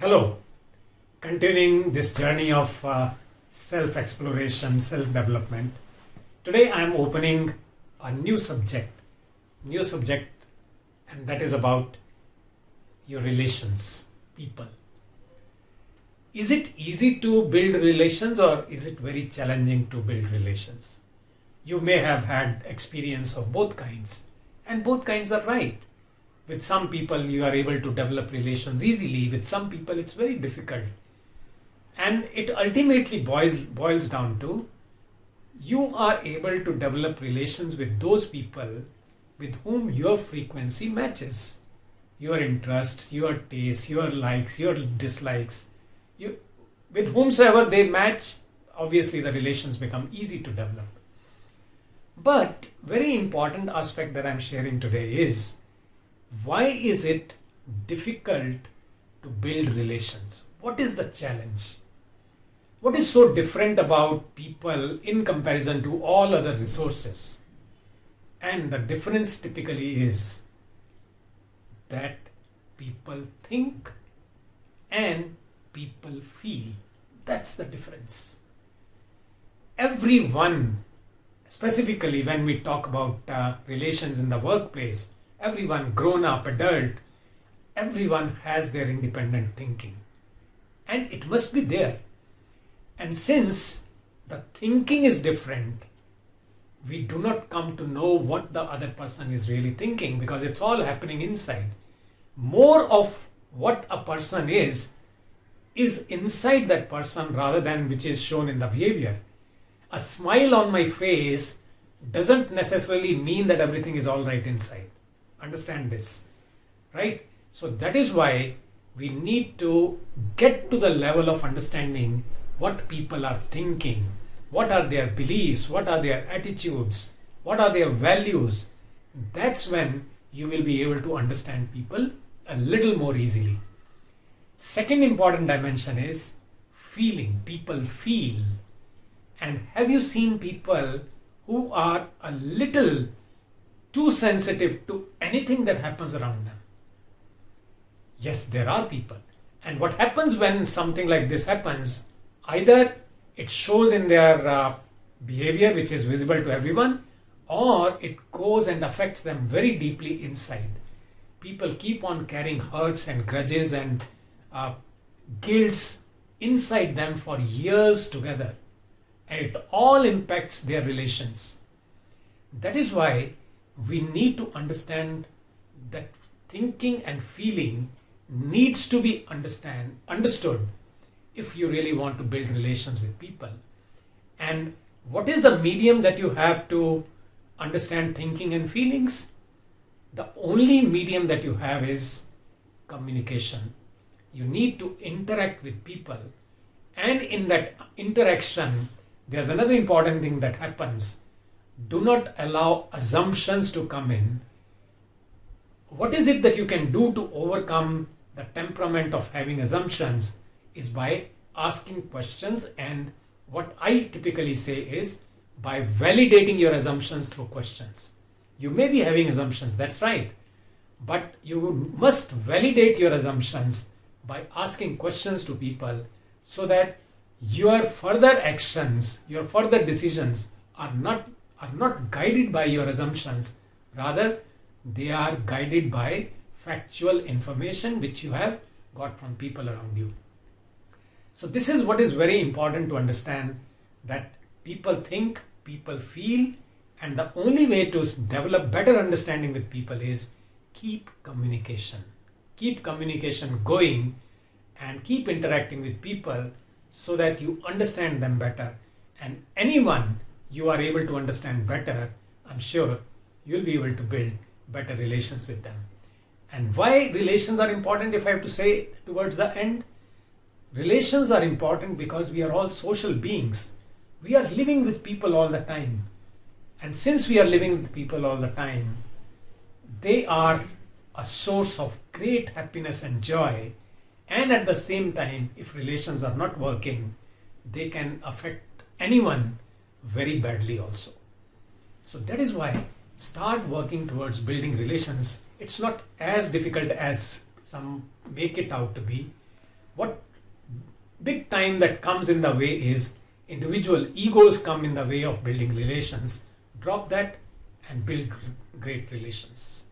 Hello, continuing this journey of self-exploration, self-development. Today I am opening a new subject, and that is about your relations, people. Is it easy to build relations or is it very challenging to build relations? You may have had experience of both kinds, and both kinds are right. With some people you are able to develop relations easily, with some people it's very difficult. And it ultimately boils down to you are able to develop relations with those people with whom your frequency matches. Your interests, your tastes, your likes, your dislikes. With whomsoever they match, obviously the relations become easy to develop. But very important aspect that I'm sharing today is, why is it difficult to build relations? What is the challenge? What is so different about people in comparison to all other resources? And the difference typically is that people think and people feel. That's the difference. Everyone, specifically when we talk about relations in the workplace, everyone, grown up, adult, everyone has their independent thinking. And it must be there. And since the thinking is different, we do not come to know what the other person is really thinking because it's all happening inside. More of what a person is inside that person rather than which is shown in the behavior. A smile on my face doesn't necessarily mean that everything is all right inside. Understand this, right? So that is why we need to get to the level of understanding what people are thinking, what are their beliefs, what are their attitudes, what are their values. That's when you will be able to understand people a little more easily. Second important dimension is feeling. People feel. And have you seen people who are a little too sensitive to anything that happens around them? Yes, there are people. And what happens when something like this happens, either it shows in their behavior, which is visible to everyone, or it goes and affects them very deeply inside. People keep on carrying hurts and grudges and guilts inside them for years together. And it all impacts their relations. That is why we need to understand that thinking and feeling needs to be understood if you really want to build relations with people. And what is the medium that you have to understand thinking and feelings? The only medium that you have is communication. You need to interact with people, and in that interaction there's another important thing that happens. Do not allow assumptions to come in. What is it that you can do to overcome the temperament of having assumptions is by asking questions, and what I typically say is by validating your assumptions through questions. You may be having assumptions, that's right, but you must validate your assumptions by asking questions to people so that your further actions, your further decisions are not guided by your assumptions. Rather, they are guided by factual information which you have got from people around you. So this is what is very important to understand, that people think, people feel, and the only way to develop better understanding with people is keep communication. Keep communication going and keep interacting with people so that you understand them better. And anyone you are able to understand better, I'm sure you'll be able to build better relations with them. And why relations are important, if I have to say towards the end? Relations are important because we are all social beings. We are living with people all the time. And since we are living with people all the time, they are a source of great happiness and joy. And at the same time, if relations are not working, they can affect anyone very badly also. So that is why start working towards building relations. It's not as difficult as some make it out to be. big time that comes in the way is individual egos come in the way of building relations. Drop that and build great relations.